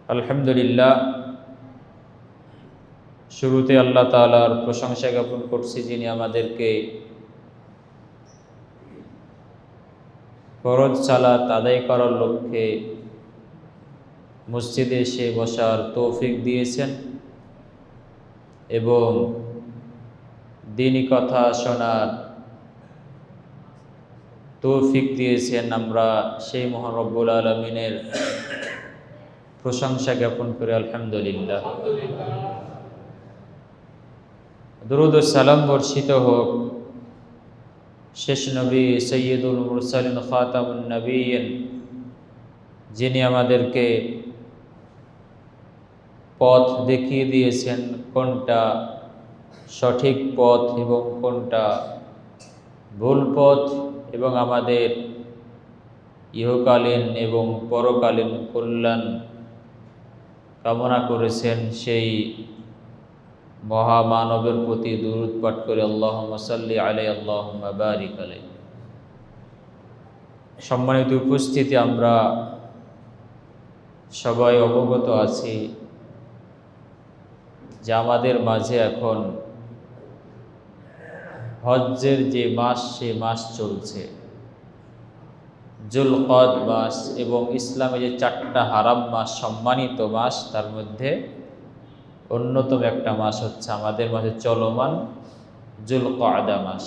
আলহামদুলিল্লাহ, শুরুতে আল্লাহ তাআলার প্রশংসা জ্ঞাপন করছি, যিনি আমাদেরকে ফরজ সালাত আদায় করার লক্ষ্যে মসজিদে এসে বসার তৌফিক দিয়েছেন এবং দ্বীনি কথা শোনার তৌফিক দিয়েছেন। আমরা সেই মহান রব্বুল আলামিনের প্রশংসা জ্ঞাপন করি আলহামদুলিল্লাহ। দুরূদ ও সালাম বর্ষিত হোক শেষ নবী সৈয়দুল মুরসালিন খাতামুন নবিয়্যিন, যিনি আমাদেরকে পথ দেখিয়ে দিয়েছেন কোনটা সঠিক পথ এবং কোনটা ভুল পথ, এবং আমাদের ইহকালীন এবং পরকালীন কল্যাণ কামনা করেছেন। সেই মহামানবের প্রতি দুরূদ পাঠ করে আল্লাহুম্মা সাল্লি আলাইহি আল্লাহুম্মা বারিক আলাইহি। সম্মানিত উপস্থিতি, আমরা সবাই অবগত আছি যে আমাদের মাঝে এখন হজ্জের যে মাস, সে মাস চলছে, যুলকদ মাস, এবং ইসলামে যে 4টা হারাম মাস, সম্মানিত মাস, তার মধ্যে অন্যতম একটা মাস হচ্ছে আমাদের মাঝে চলমান যুলকআদা মাস।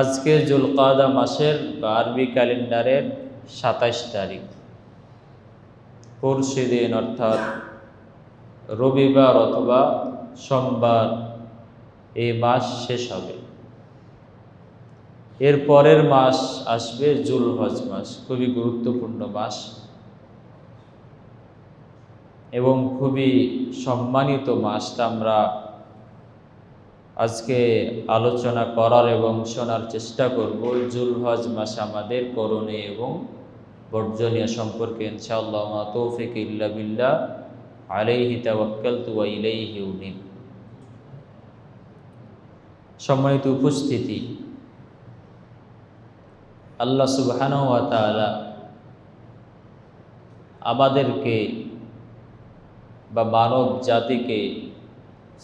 আজকে যুলকআদা মাসের বা আরবি ক্যালেন্ডারের 27 তারিখ, পরশু দিন অর্থাৎ রবিবার অথবা সোমবার এই মাস শেষ হবে। এর পরের মাস আসবে যুলহজ মাস, খুবই গুরুত্বপূর্ণ মাস এবং খুবই সম্মানিত মাসটা আমরা আজকে আলোচনা করার এবং শোনার চেষ্টা করব। যুলহজ মাস আমাদের করণীয় এবং বর্জনীয় সম্পর্কে ইনশাআল্লাহ। মা তৌফিক ইল্লা বিল্লাহ, আলাইহি তাওয়াক্কালতু ওয়া ইলাইহি উনীব। সম্মানিত উপস্থিতি, আল্লাহ সুবহানাহু ওয়া তাআলা আমাদেরকে বা মানব জাতিকে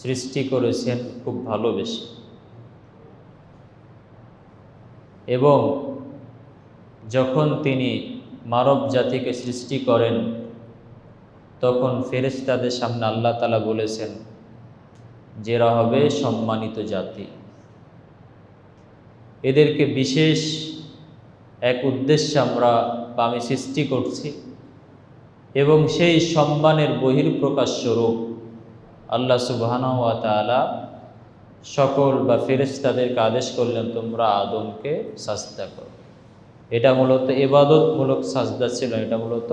সৃষ্টি করেছেন খুব ভালোবেসে, এবং যখন তিনি মানব জাতিকে সৃষ্টি করেন তখন ফেরেশতাদের সামনে আল্লাহ তাআলা বলেছেন যে এরা হবে সম্মানিত জাতি। এদেরকে বিশেষ এক উদ্দেশ্যে আমি সৃষ্টি করছি, এবং সেই সম্মানের বহিঃপ্রকাশ স্বরূপ আল্লাহ সুবহানাহু ওয়া তাআলা সকল বা ফেরেশতাদেরকে আদেশ করলেন, তোমরা আদমকে সাজদা করো। এটা মূলত ইবাদতমূলক সাজদা ছিল, এটা মূলত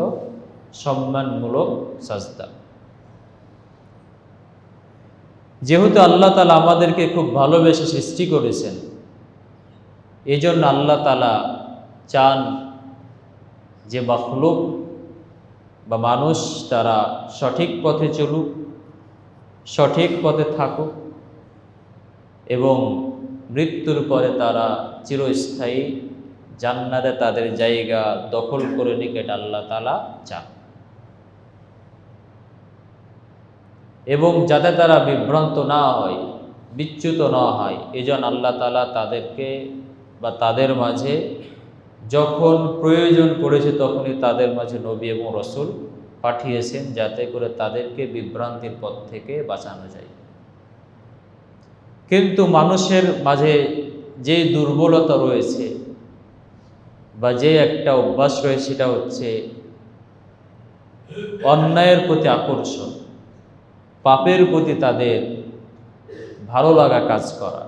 সম্মানমূলক সাজদা। যেহেতু আল্লাহ তাআলা আমাদেরকে খুব ভালোবেসে সৃষ্টি করেছেন, এজন্য আল্লাহ তাআলা চান যে মাখলুক বা মানুষ তারা সঠিক পথে চলুক, সঠিক পথে থাকুক, এবং মৃত্যুর পরে তারা চিরস্থায়ী জান্নাতে তাদের জায়গা দখল করে নিক, এটা আল্লাহ তাআলা চান। এবং যাতে তারা বিভ্রান্ত না হয়, বিচ্যুত না হয়, এজন্য আল্লাহ তাআলা তাদেরকে বা তাদের মাঝে যখন প্রয়োজন পড়েছে তখনই তাদের মাঝে নবী এবং রাসূল পাঠিয়েছেন, যাতে করে তাদেরকে বিভ্রান্তির পথ থেকে বাঁচানো যায়। কিন্তু মানুষের মাঝে যে দুর্বলতা রয়েছে বা যে একটা অভ্যাস রয়েছে, সেটা হচ্ছে অন্যায়ের প্রতি আকর্ষণ, পাপের প্রতি তাদের ভালো লাগা কাজ করা,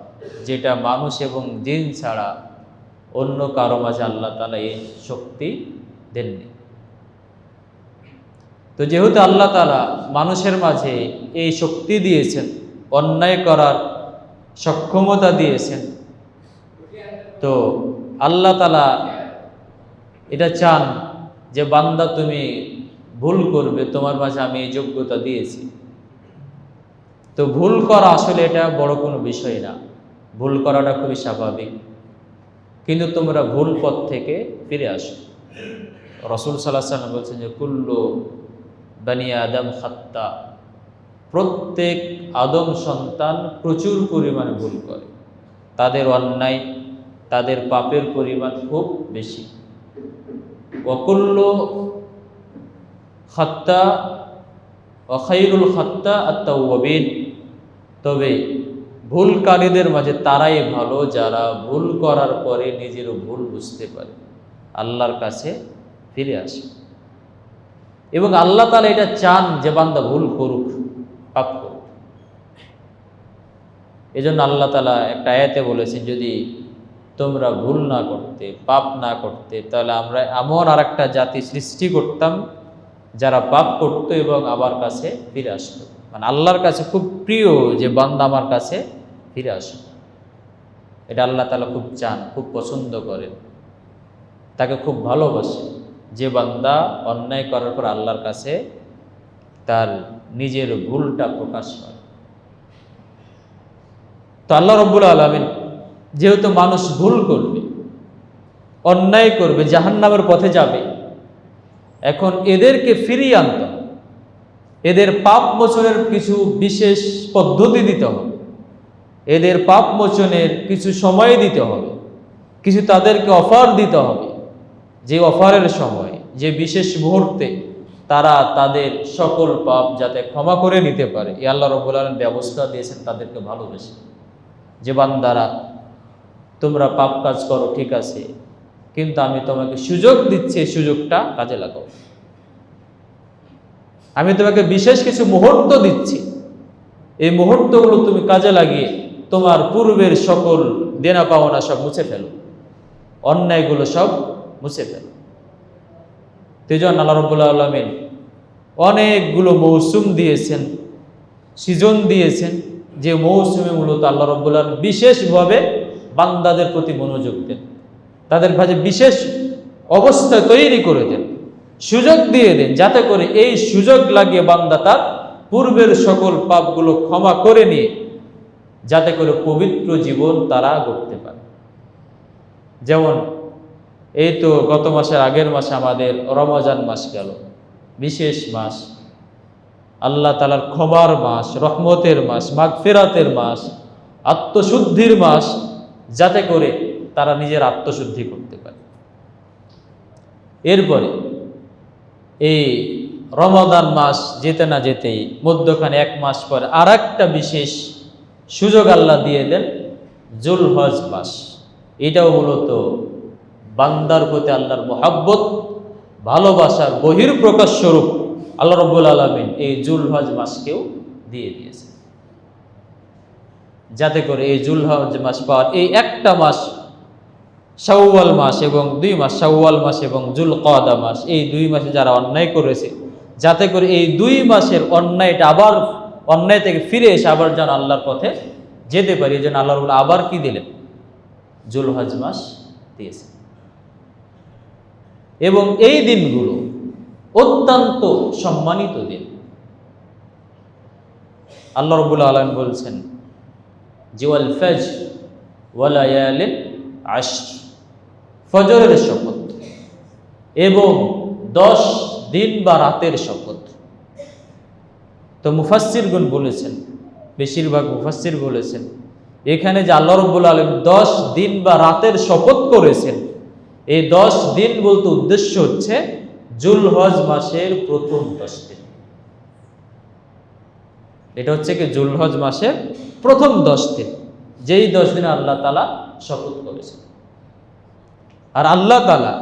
যেটা মানুষ এবং জিন ছাড়া অন্য কারো মাঝে আল্লাহ তাআলা এই শক্তি দেননি। তো যেহেতু আল্লাহ তাআলা মানুষের মাঝে এই শক্তি দিয়েছেন, অন্যায় করার সক্ষমতা দিয়েছেন, তো আল্লাহ তাআলা এটা চান যে বান্দা তুমি ভুল করবে, তোমার মাঝে আমি এই যোগ্যতা দিয়েছি। তো ভুল করা আসলে এটা বড় কোনো বিষয় না, ভুল করাটা খুবই স্বাভাবিক, কিন্তু তোমরা ভুল পথ থেকে ফিরে আসো। রাসূল সাল্লাল্লাহু আলাইহি ওয়াসাল্লাম বলছেন যে কুল্লু বানি আদম খাত্তা, প্রত্যেক আদম সন্তান প্রচুর পরিমাণে ভুল করে, তাদের অন্যায় তাদের পাপের পরিমাণ খুব বেশি। ওয়া কুল্লু খাত্তা ওয়া খায়রুল খাত্তা আত-তাওয়াবিন, তবে ভুলকারীদের মাঝে তারাই ভালো যারা ভুল করার পরে নিজের ভুল বুঝতে পারে, আল্লাহর কাছে ফিরে আসে। এবং আল্লাহ তাআলা এটা চান যে বান্দা ভুল করুক, পাপ করুক। এজন্য আল্লাহ তাআলা একটা আয়াতে বলেছেন, যদি তোমরা ভুল না করতে, পাপ না করতে, তাহলে আমরা এমন আর একটা জাতি সৃষ্টি করতাম যারা পাপ করতো এবং আমার কাছে ফিরে আসতো। মানে আল্লাহর কাছে খুব প্রিয় যে বান্দা আমার কাছে ফিরে আসে, এটা আল্লাহ তাআলা খুব চান, খুব পছন্দ করেন, তাকে খুব ভালোবাসে যে বান্দা অন্যায় করার পর আল্লাহর কাছে তার নিজের ভুলটা প্রকাশ করে। তো আল্লাহ রাব্বুল আলামিন যেহেতু মানুষ ভুল করবে, অন্যায় করবে, জাহান্নামের পথে যাবে, এখন এদেরকে ফিরিয়ে আনতে হবে, এদের পাপ মোচনের কিছু বিশেষ পদ্ধতি দিতে হবে, এদের পাপ মোচনের কিছু সময় দিতে হবে, কিছু তাদেরকে অফার দিতে হবে, যে অফারের সময়, যে বিশেষ মুহূর্তে তারা তাদের সকল পাপ যাতে ক্ষমা করে নিতে পারে, এই আল্লাহ রাব্বুল আলামিন ব্যবস্থা দিয়েছেন তাদেরকে ভালোবেসে। যে বান্দারা তোমরা পাপ কাজ করো ঠিক আছে, কিন্তু আমি তোমাকে সুযোগ দিচ্ছি, এই সুযোগটা কাজে লাগাও। আমি তোমাকে বিশেষ কিছু মুহূর্ত দিচ্ছি, এই মুহূর্তগুলো তুমি কাজে লাগিয়ে তোমার পূর্বের সকল দেনা পাওনা সব মুছে ফেলো, অন্যায়গুলো সব মুছে ফেলো। তেজন আল্লাহ রাব্বুল আলামিন অনেকগুলো মৌসুম দিয়েছেন, সিজন দিয়েছেন, যে মৌসুমে মূলত আল্লাহ রাব্বুল আলামিন বিশেষভাবে বান্দাদের প্রতি মনোযোগ দেন, তাদের মাঝে বিশেষ অবস্থা তৈরি করে দেন, সুযোগ দিয়ে দেন, যাতে করে এই সুযোগ লাগিয়ে বান্দা তার পূর্বের সকল পাপগুলো ক্ষমা করে নিয়ে যাতে করে পবিত্র জীবন তারা গড়তে পারে। যেমন এই তো গত মাসের আগের মাসে আমাদের রমজান মাস গেল, বিশেষ মাস, আল্লাহ তাআলার ক্ষমার মাস, রহমতের মাস, মাগফিরাতের মাস, আত্মশুদ্ধির মাস, যাতে করে তারা নিজের আত্মশুদ্ধি করতে পারে। এরপরে এই রমাদান মাস যেতে না যেতেই মধ্যখানে এক মাস পরে আর একটা বিশেষ সুযোগ আল্লাহ দিয়ে দেন, জুলহজ মাস। এটাও মূলত বান্দার প্রতি আল্লাহর মহাব্বত, ভালোবাসার বহির্প্রকাশ স্বরূপ আল্লাহ রাব্বুল আলামিন এই জুলহজ মাসকেও দিয়ে দিয়েছে, যাতে করে এই জুলহজ মাস পাওয়ার এই একটা মাস, শাওয়াল মাস এবং 2 মাস, শাওয়াল মাস এবং জুলকাদা মাস, এই 2 মাসে যারা অন্যায় করেছে, যাতে করে এই 2 মাসের অন্যায়টা আবার অন্যায় থেকে ফিরে এসে আবার যেন আল্লাহর পথে যেতে পারি, যেন আল্লাহ রাব্বুল আবার কি দিলেন, জুলহজ মাস দিয়েছে। এবং এই দিনগুলো অত্যন্ত সম্মানিত দিন। আল্লাহ রাব্বুল আলামিন বলছেন যে ওয়াল ফজর ওয়া লায়ালিন আশর, ফজরের শপথ এবং 10 দিন বা রাতের শপথ। তো মুফাসসিরগণ বলেছেন, বেশিরভাগ মুফাসসির বলেছেন, এখানে যে আল্লাহ রাব্বুল আলামিন 10 দিন বা রাতের শপথ করেছেন, এই 10 দিন বলতে উদ্দেশ্য হচ্ছে জুলহজ মাসের প্রথম 10 দিন। এটা হচ্ছে কি জুলহজ মাসের প্রথম 10 দিন, যেই 10 দিনে আল্লাহ তাআলা শপথ করেছেন। আর আল্লাহ তাআলা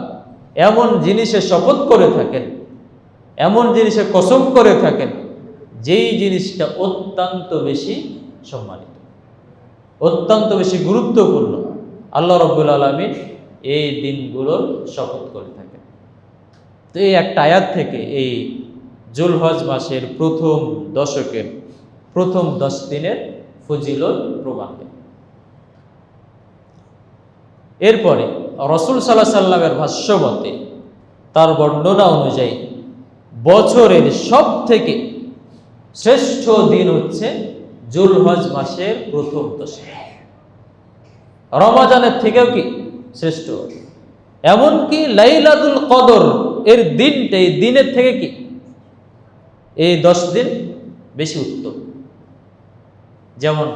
এমন জিনিসের শপথ করে থাকেন, এমন জিনিসের কসম করে থাকেন, যেই জিনিসটা অত্যন্ত বেশি সম্মানিত, অত্যন্ত বেশি গুরুত্বপূর্ণ, আল্লাহ রাব্বুল আলামিন এই দিনগুলোর শপথ করে থাকেন। তো এই একটা আয়াত থেকে এই জুলহজ মাসের প্রথম দশকের প্রথম 10 দিনের ফজিলত প্রমাণ হয়। এরপরে রাসূল সাল্লাল্লাহু আলাইহি সাল্লামের ভাষ্যমতে, তার বর্ণনা অনুযায়ী বছরের সবথেকে শ্রেষ্ঠ দিন হচ্ছে জুলহজ মাসের প্রথম 10। রমজানের থেকেও কি শ্রেষ্ঠ, এমনকি লাইলাতুল কদর এর দিনটা, এই দিনের থেকে কি এই 10 দিন বেশি উত্তম। যেমন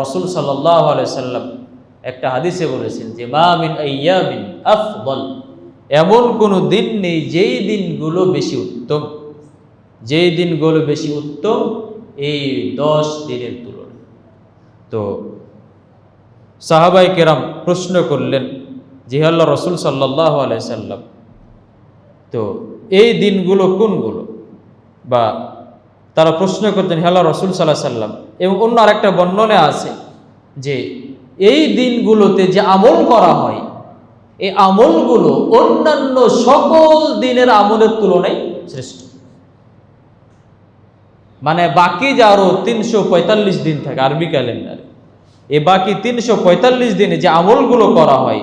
রাসূল সাল্লাল্লাহু আলাইহি সাল্লাম একটা হাদিসে বলেছেন যে মা মিন আইয়ামিন আফদল, এমন কোনো দিন নেই যেই দিনগুলো বেশি উত্তম, যেই দিনগুলো বেশি উত্তম এই 10 দিনের তুলনায়। তো সাহাবায়ে কেরাম প্রশ্ন করলেন যে আল্লাহ রাসূল সাল্লাল্লাহু আলাইহি সাল্লাম, তো এই দিনগুলো কোনগুলো? বা তারা প্রশ্ন করতেন হে আল্লাহর রাসূল সাল্লাল্লাহু আলাইহি সাল্লাম। এবং অন্য আরেকটা বর্ণনা আছে যে এই দিনগুলোতে যে আমল করা হয়, এই আমলগুলো অন্যান্য সকল দিনের আমলের তুলনায় শ্রেষ্ঠ। মানে বাকি যে আরো 345 দিন থাকে আরবি ক্যালেন্ডারে, এই বাকি 345 দিনে যে আমলগুলো করা হয়,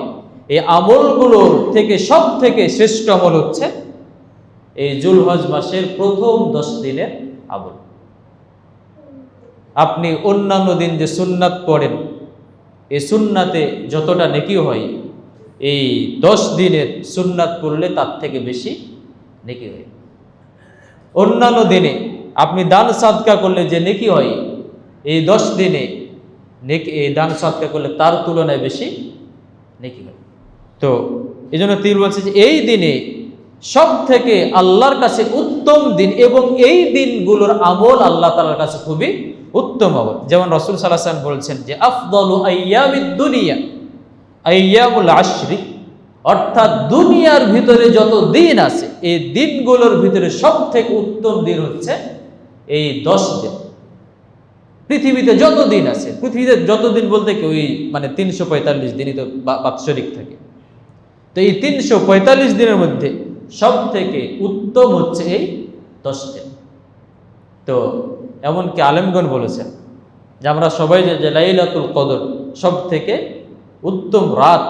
এই আমলগুলোর থেকে সব থেকে শ্রেষ্ঠ আমল হচ্ছে এই জুলহজ মাসের প্রথম 10 দিনের আমল। আপনি অন্যান্য দিন যে সুন্নাত পড়েন, এই সুন্নাতে যতটা নেকি হয়, এই 10 দিনের সুন্নাত পড়লে তার থেকে বেশি নেকি হয়। অন্যান্য দিনে আপনি দান সাদকা করলে যে নেকি হয়, এই 10 দিনে নেকি, এই দান সাদকা করলে তার তুলনায় বেশি নেকি হয়। তো এই জন্য তিনি বলছে যে এই দিনে সব থেকে আল্লাহর কাছে উত্তম দিন, এবং এই দিনগুলোর আমল আল্লাহ তাআলার কাছে খুবই উত্তম আমল। যেমন রাসূল সাল্লাল্লাহু আলাইহি ওয়াসাল্লাম বলছেন যে আফদালু আইয়ামিদ দুনিয়া আইয়ামুল আশরি, অর্থাৎ দুনিয়ার ভিতরে যত দিন আছে এই দিনগুলোর ভিতরে সব থেকে উত্তম দিন হচ্ছে এই 10 দিন। পৃথিবীতে যত দিন আছে, পৃথিবীতে যত দিন বলতে কি ওই মানে 345 দিনই তো বাৎসরিক থাকে। তো এই 345 দিনের মধ্যে সব থেকে উত্তম হচ্ছে এই 10 দিন। তো এমনকি আলেমগণ বলেছেন যে আমরা সবাই যে লাইলাতুল কদর সব থেকে উত্তম রাত,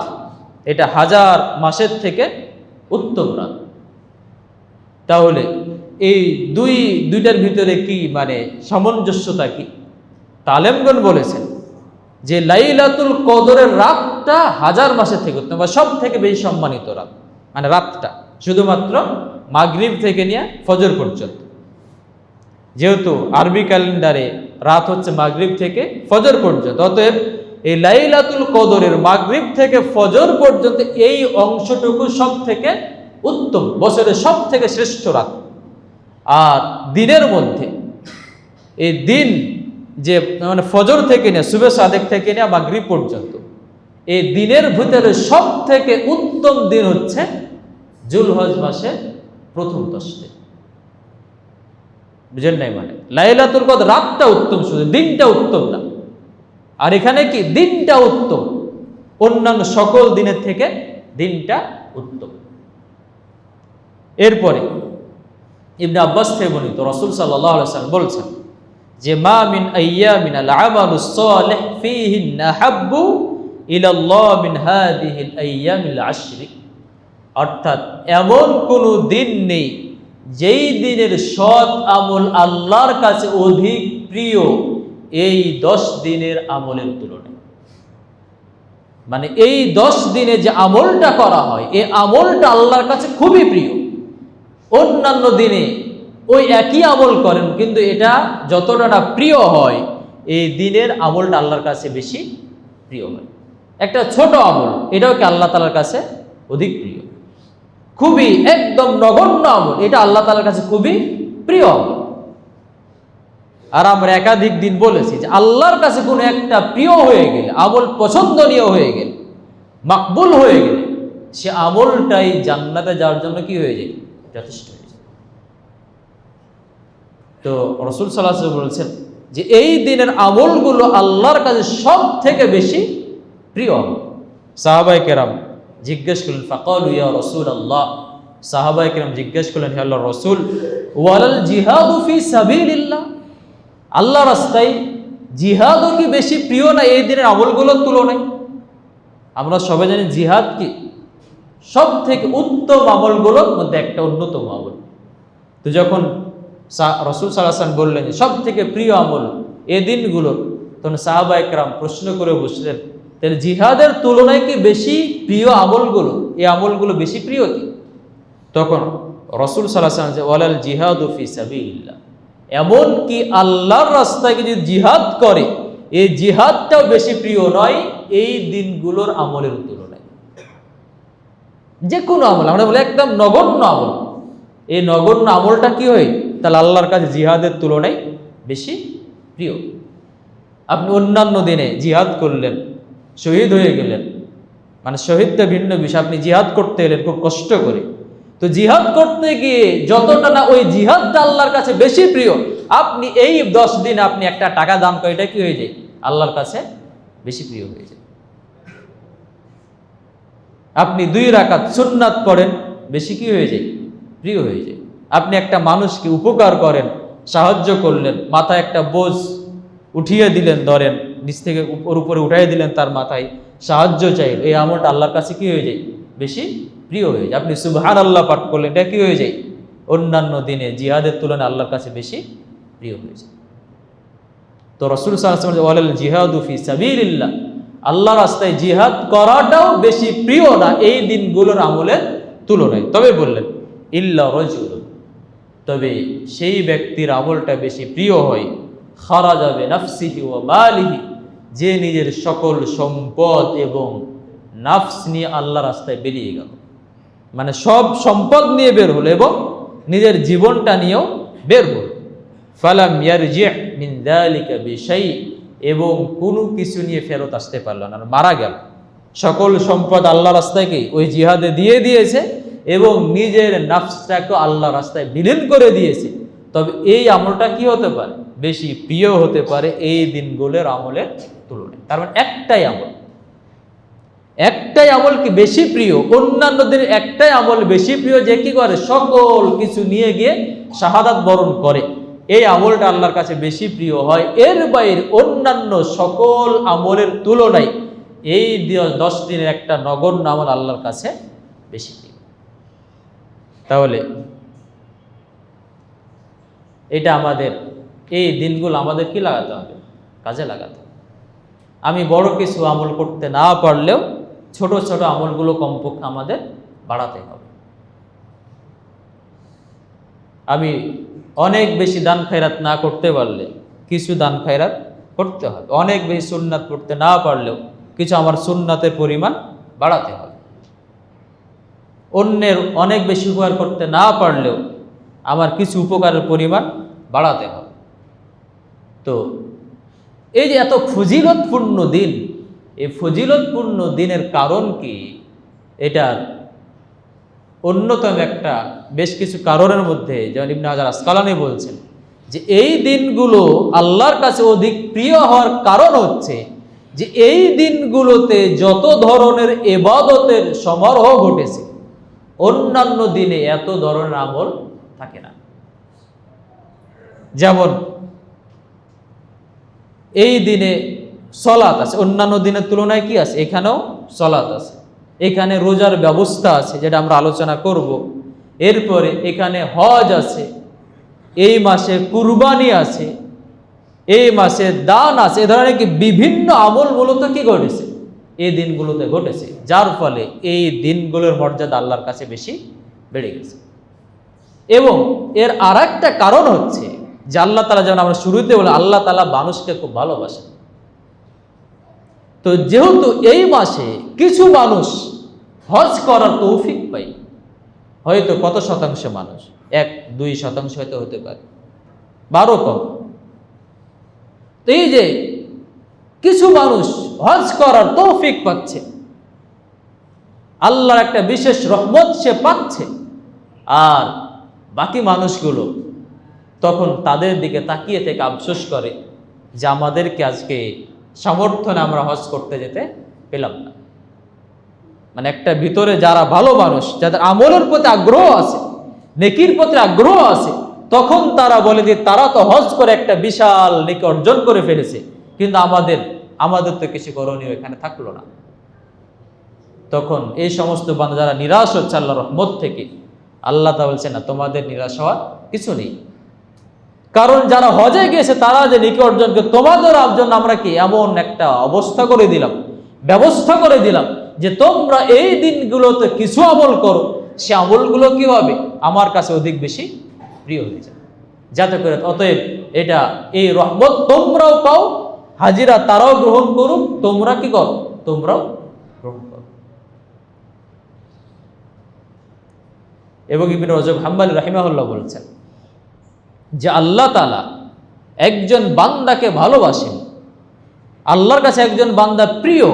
এটা 1000 মাসের থেকে উত্তম রাত। তাহলে এই দুইটার ভিতরে কি মানে সামঞ্জস্যতা কি? আলেমগণ বলেছেন যে লাইলাতুল কদরের রাতটা 1000 মাসের থেকে উত্তম, বা সব থেকে বেশি সম্মানিত রাত। মানে রাতটা শুধুমাত্র মাগরিব থেকে নিয়ে ফজর পর্যন্ত, যেহেতু আরবি ক্যালেন্ডারে রাত হচ্ছে মাগরিব থেকে ফজর পর্যন্ত, অতএব এই লাইলাতুল কদরের মাগরিব থেকে ফজর পর্যন্ত এই অংশটুকু সব থেকে উত্তম, বছরের সব থেকে শ্রেষ্ঠ রাত। আর দিনের মধ্যে এই দিন যে মানে ফজর থেকে নিয়ে সুবহ সাদেক থেকে নিয়ে মাগরিব পর্যন্ত, এই দিনের ভিতরে সব থেকে উত্তম দিন হচ্ছে জুলহজ মাসের প্রথম 10 দিন। বুঝেন নাই? মানে লাইলাতুল কদর রাতটা উত্তম, শুধু দিনটা উত্তম না। আর এখানে কি দিনটা উত্তম, অন্যান্য সকল দিনের থেকে দিনটা উত্তম। এরপরে ইবনে আব্বাস থেকে বর্ণিত রাসূল সাল্লাল্লাহু আলাইহি ওয়াসাল্লাম বলছেন যে মা মিন আইয়ামিন আল আমালুস সালিহ ফীহিন আহাব্বু ইলাল্লাহ মিন হাদিহিল আইয়ামিল আশরি, অর্থাৎ এমন কোনো দিন নেই যেই দিনের সৎ আমল আল্লাহর কাছে অধিক প্রিয় এই 10 দিনের আমলের তুলনায়। মানে এই 10 দিনে যে আমলটা করা হয়, এই আমলটা আল্লাহর কাছে খুবই প্রিয়। অন্যান্য দিনে ওই একই আমল করেন, কিন্তু এটা যতটা না প্রিয় হয়, এই দিনের আমলটা আল্লাহর কাছে বেশি প্রিয় হয়। একটা ছোট আমল, এটাও কি আল্লাহ তাআলার কাছে অধিক প্রিয়। খুবই একদম নগণ্য আমল, এটা আল্লাহ তাআলার কাছে খুবই প্রিয় আমল। আর আমরা একাধিক দিন বলেছি যে আল্লাহর কাছে কোনো একটা প্রিয় হয়ে গেলে, আমল পছন্দনীয় হয়ে গেলে, মাকবুল হয়ে গেলে, সে আমলটাই জান্নাতে যাওয়ার জন্য কি হয়ে যায়? যথেষ্ট হয়ে যায়। তো রাসূল সাল্লাল্লাহু আলাইহি ওয়াসাল্লাম বলেছেন যে এই দিনের আমলগুলো আল্লাহর কাছে সব থেকে বেশি প্রিয় আমল। সাহাবায়ে কেরাম জিজ্ঞেস করলেন, ফাকালু ইয়া রাসূলুল্লাহ, সাহাবায়ে কেরাম জিজ্ঞেস করলেন হে আল্লাহর রাসূল, ওয়ালাল জিহাদু ফি সাবিলিল্লাহ, আল্লাহ রাস্তায় জিহাদও কি বেশি প্রিয় না এই দিনের আমলগুলোর তুলনায়? আমরা সবাই জানি জিহাদ কি সব থেকে উত্তম আমলগুলোর মধ্যে একটা অন্যতম আমল। তো যখন রাসূল সাল্লাল্লাহু আলাইহি ওয়াসাল্লাম বললেন সব থেকে প্রিয় আমল এই দিনগুলো, তখন সাহাবায়ে কেরাম প্রশ্ন করে বসলেন, তাহলে জিহাদের তুলনায় কি বেশি প্রিয় আমলগুলো, এই আমলগুলো বেশি প্রিয় কি? তখন রাসূল সাল্লাল্লাহু আলাইহি ওয়াসাল্লাম ওয়ালাল জিহাদু ফি সাবিলিল্লাহ, এমন কি আল্লাহর রাস্তায় যদি জিহাদ করে এই জিহাদটাও বেশি প্রিয় নয় এই দিনগুলোর আমলের তুলনায়। যে কোনো আমল আমরা বলি একদম নগণ্য আমল, এই নগণ্য আমলটা কি হয় তাহলে আল্লাহর কাছে জিহাদের তুলনায় বেশি প্রিয়। আপনি অন্যান্য দিনে জিহাদ করলেন, শহীদ হয়ে গেলেন, মানে শহীদটা ভিন্ন বিষয়, আপনি জিহাদ করতে এলেন খুব কষ্ট করে, তো জিহাদ করতে গিয়ে যতটা না ওই জিহাদটা আল্লাহর কাছে বেশি প্রিয়, আপনি এই 10 দিন আপনি একটা টাকা দান করে এটা কি হয়ে যায় আল্লাহর কাছে বেশি প্রিয় হয়ে যায়। আপনি 2 রাকাত সুন্নাত পড়েন, বেশি কি হয়ে যায় প্রিয় হয়ে যায়। আপনি একটা মানুষকে উপকার করেন, সাহায্য করলেন, মাথায় একটা বোঝ উঠিয়ে দিলেন, ধরেন নিচ থেকে ওর উপরে উঠাই দিলেন, তার মাথায় সাহায্য চাই, এই আমলটা আল্লাহর কাছে কি হয়ে যায় বেশি প্রিয় হয়ে যায়। আপনি সুবহানাল্লাহ পাঠ করলেন, এটা কি হয়ে যায় অন্যান্য দিনে জিহাদের তুলনায় আল্লাহর কাছে বেশি প্রিয় হয়ে যায়। তো রাসূল সাল্লাল্লাহু আলাইহি ওয়াসাল্লাম ওয়ালাল জিহাদু ফি সাবিলিল্লাহ, আল্লাহর রাস্তায় জিহাদ করাটাও বেশি প্রিয় না এই দিনগুলোর আমলের তুলনায়। তবে বললেন ইল্লা রাজুল, তবে সেই ব্যক্তির আমলটা বেশি প্রিয় হয় খারাজা বিনাফসিহি ওয়া মালিহি, যে নিজের সকল সম্পদ এবং নাফস নিয়ে আল্লাহর রাস্তায় বেরিয়ে গেল, মানে সব সম্পদ নিয়ে বের হলো এবং নিজের জীবনটা নিয়েও বের হলো। ফালাম ইয়ারজি' মিন যালিকা বিশাই, এবং কোনো কিছু নিয়ে ফেরত আসতে পারলো না, মারা গেল। সকল সম্পদ আল্লাহ রাস্তায় কি ওই জিহাদে দিয়ে দিয়েছে এবং নিজের নাফসটাকে আল্লাহ রাস্তায় বিলীন করে দিয়েছে। তবে এই আমলটা কি হতে পারে বেশি প্রিয় হতে পারে এই দিনগুলোর আমলের তুলনায়। তার মানে একটাই আমল কি বেশি প্রিয়, অন্যান্য দিনের একটাই আমল বেশি প্রিয়, যে কি করে সকল কিছু নিয়ে গিয়ে শাহাদাত বরণ করে, এই আমলটা আল্লাহর কাছে বেশি প্রিয় হয়। এর বাইরে অন্যান্য সকল আমলের তুলনায় এই 10 দিনের একটা নগণ্য আমল আল্লাহর কাছে বেশি প্রিয়। তাহলে এটা আমাদের এই দিনগুলো আমাদের কি লাগাতে হবে, কাজে লাগাতে হবে। আমি বড় কিছু আমল করতে না পারলেও ছোট ছোট আমলগুলো কমপক্ষে আমাদের বাড়াতে হবে। আমি অনেক বেশি দান খায়রাত না করতে পারলে কিছু দান খায়রাত করতে হবে, অনেক বেশি সুন্নাত করতে না পারলেও কিছু আমার সুন্নাতের পরিমাণ বাড়াতে হবে, অন্যের অনেক বেশি উপকার করতে না পারলেও আমার কিছু উপকারের পরিমাণ বাড়াতে হবে। তো এই যে এত ফজিলতপূর্ণ দিন, এই ফজিলতপূর্ণ দিনের কারণ কি, এটার অন্যতম একটা বেশ কিছু কারণের মধ্যে যেমন ইবনে হাজার আসকালানী বলছেন যে এই দিনগুলো আল্লাহর কাছে অধিক প্রিয় হওয়ার কারণ হচ্ছে যে এই দিনগুলোতে যত ধরনের ইবাদতের সমারোহ ঘটেছে অন্যান্য দিনে এত ধরনের আমল থাকে না। যেমন এই দিনে সলাত আছে, অন্যান্য দিনের তুলনায় কি আছে, এখানেও সলাত আছে, এখানে রোজার ব্যবস্থা আছে যেটা আমরা আলোচনা করব, এরপরে এখানে হজ আছে, এই মাসে কুরবানি আছে, এই মাসে দান আছে। এ ধরনের কি বিভিন্ন আমল মূলত কি ঘটেছে এই দিনগুলোতে ঘটেছে, যার ফলে এই দিনগুলোর মর্যাদা আল্লাহর কাছে বেশি বেড়ে গেছে। এবং এর আর একটা কারণ হচ্ছে যে আল্লাহ তাআলা, যেমন আমরা শুরুতে বলি, আল্লাহ তাআলা মানুষকে খুব ভালোবাসেন। তো যেহেতু এই মাসে কিছু মানুষ হজ করার তৌফিক পায়, হয়তো কত শতাংশ মানুষ, 1-2% হয়তো হতে পারে, 12 কম। তো এই যে কিছু মানুষ হজ করার তৌফিক পাচ্ছে, আল্লাহর একটা বিশেষ রহমত সে পাচ্ছে, আর বাকি মানুষগুলো তখন তাদের দিকে তাকিয়ে থেকে আফসোস করে যে আমাদেরকে আজকে সামর্থ্যে আমরা হজ করতে যেতে পেলাম না। মানে একটা ভিতরে যারা ভালো মানুষ, যাদের আমলের প্রতি আগ্রহ আছে, নেকির প্রতি আগ্রহ আছে, তখন তারা বলে যে তারা তো হজ করে একটা বিশাল নেকি অর্জন করে ফেলেছে, কিন্তু আমাদের তো কিছু করণীয় এখানে থাকলো না। তখন এই সমস্ত বান্দা যারা নিরাশ হচ্ছে আল্লাহর রহমত থেকে, আল্লাহ তাআলা বলছেন না, তোমাদের নিরাশ হওয়ার কিছু নেই, কারণ যারা হজে গিয়েছে তারা যে নেকি অর্জন করে, তোমাদের জন্য আমরা কি এমন একটা অবস্থা করে দিলাম, ব্যবস্থা করে দিলাম যে তোমরা এই দিনগুলোতে কিছু আমল করো, সে আমলগুলো কি হবে আমার কাছে অধিক বেশি প্রিয় হয়ে যায়। যাতে করে অতএব এটা এই রহমত তোমরাও পাও, হাজিরা তারাও গ্রহণ করুক, তোমরা কি করো, তোমরাও গ্রহণ করো। এবং ইবনে রজব হাম্বলী রাহিমাহুল্লাহ বলছেন যে আল্লাহ তাআলা একজন বান্দাকে ভালোবাসেন, আল্লাহর কাছে একজন বান্দা প্রিয়,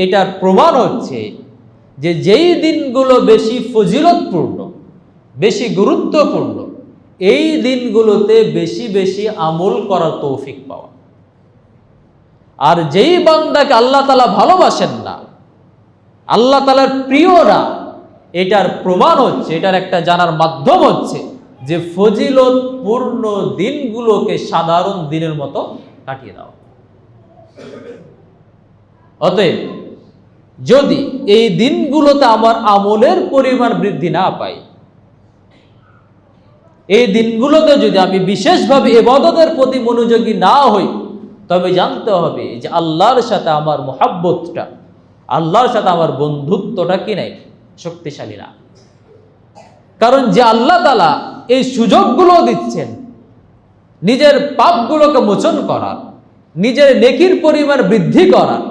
এটার প্রমাণ হচ্ছে যে যেই দিনগুলো বেশি ফজিলতপূর্ণ, বেশি গুরুত্বপূর্ণ, এই দিনগুলোতে বেশি বেশি আমল করার তৌফিক পাওয়া। আর যেই বান্দাকে আল্লাহ তাআলা ভালোবাসেন না, আল্লাহ তাআলার প্রিয় না, এটার প্রমাণ হচ্ছে, এটার একটা জানার মাধ্যম হচ্ছে যে ফজিলতপূর্ণ দিনগুলোকে সাধারণ দিনের মতো কাটিয়ে দাও। অতএব যদি এই দিনগুলোতে আমার আমলের পরিমাণ বৃদ্ধি না পাই, এই দিনগুলোতে যদি আমি বিশেষভাবে ইবাদতের প্রতি মনোযোগী না হই, তবে জানতে হবে যে আল্লাহর সাথে আমার মুহাব্বতটা, আল্লাহর সাথে আমার বন্ধুত্বটা কি নাই, শক্তিশালী না। কারণ যে আল্লাহ তাআলা এই সুযোগগুলো দিচ্ছেন নিজের পাপগুলোকে মোচন করার, নিজের নেকির পরিমাণ বৃদ্ধি করার,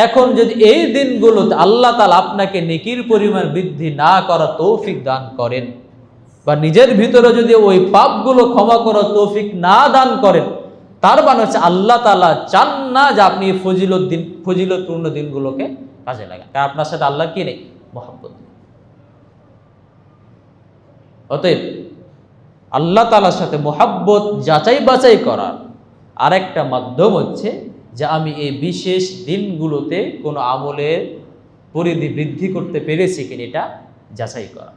এখন যদি এই দিনগুলোতে আল্লাহ তাআলা আপনাকে নেকির পরিমাণ বৃদ্ধি না করার তৌফিক দান করেন, বা নিজের ভিতরে যদি ওই পাপগুলো ক্ষমা করার তৌফিক না দান করেন, তার মানে হচ্ছে আল্লাহ তাআলা চান না যে আপনি ফজিলতপূর্ণ দিনগুলোকে কাজে লাগান, কারণ আপনার সাথে আল্লাহ কি নেই, মহব্বত। অতএব আল্লাহ তাআলার সাথে মহব্বত যাচাই বাছাই করার আরেকটা মাধ্যম হচ্ছে যে আমি এই বিশেষ দিনগুলোতে কোনো আমলের পরিধি বৃদ্ধি করতে পেরেছি কিনা এটা যাচাই করা।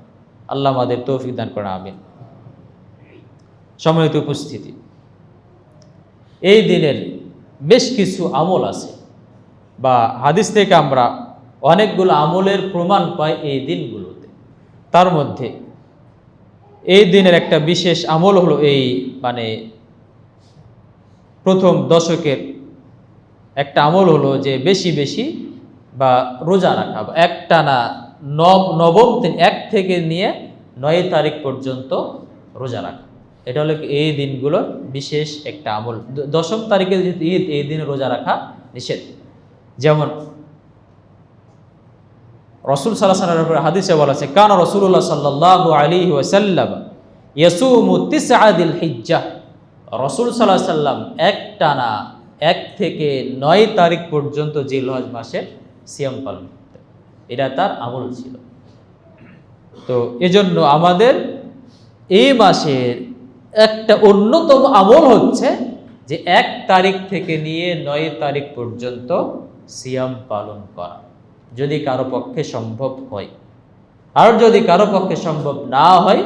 আল্লাহ আমাদের তৌফিক দান করেন, আমিন। সম্মানিত উপস্থিতি, এই দিনের বেশ কিছু আমল আছে, বা হাদিস থেকে আমরা অনেকগুলো আমলের প্রমাণ পাই এই দিনগুলোতে। তার মধ্যে এই দিনের একটা বিশেষ আমল হলো এই প্রথম দশকের একটা আমল হলো যে বেশি বেশি বা রোজা রাখা, বা একটানা নবম দিন 1 থেকে নিয়ে 9 তারিখ পর্যন্ত রোজা রাখা। এটা হলো এই দিনগুলোর বিশেষ একটা আমল। 10ম তারিখে যেহেতু ঈদ, এই দিন রোজা রাখা নিষেধ। যেমন রাসূল সাল্লাল্লাহু আলাইহি ওয়াসাল্লামের হাদিসে বলা আছে, কানা রাসূলুল্লাহ সাল্লাল্লাহু আলাইহি ওয়াসাল্লাম ইয়াসুমু 9 দিল হিজ্জাহ। রাসূল সাল্লাল্লাহু আলাইহি ওয়াসাল্লাম একটানা 1 থেকে 9 তারিখ পর্যন্ত জিলহজ মাসের সিয়াম পালন করতেন, এটা তার আমল ছিল। তো এজন্য আমাদের এই মাসের একটা অন্যতম আমল হচ্ছে যে 1 তারিখ থেকে নিয়ে 9 তারিখ পর্যন্ত সিয়াম পালন করা, যদি কারো পক্ষে সম্ভব হয়। আর যদি কারো পক্ষে সম্ভব না হয়,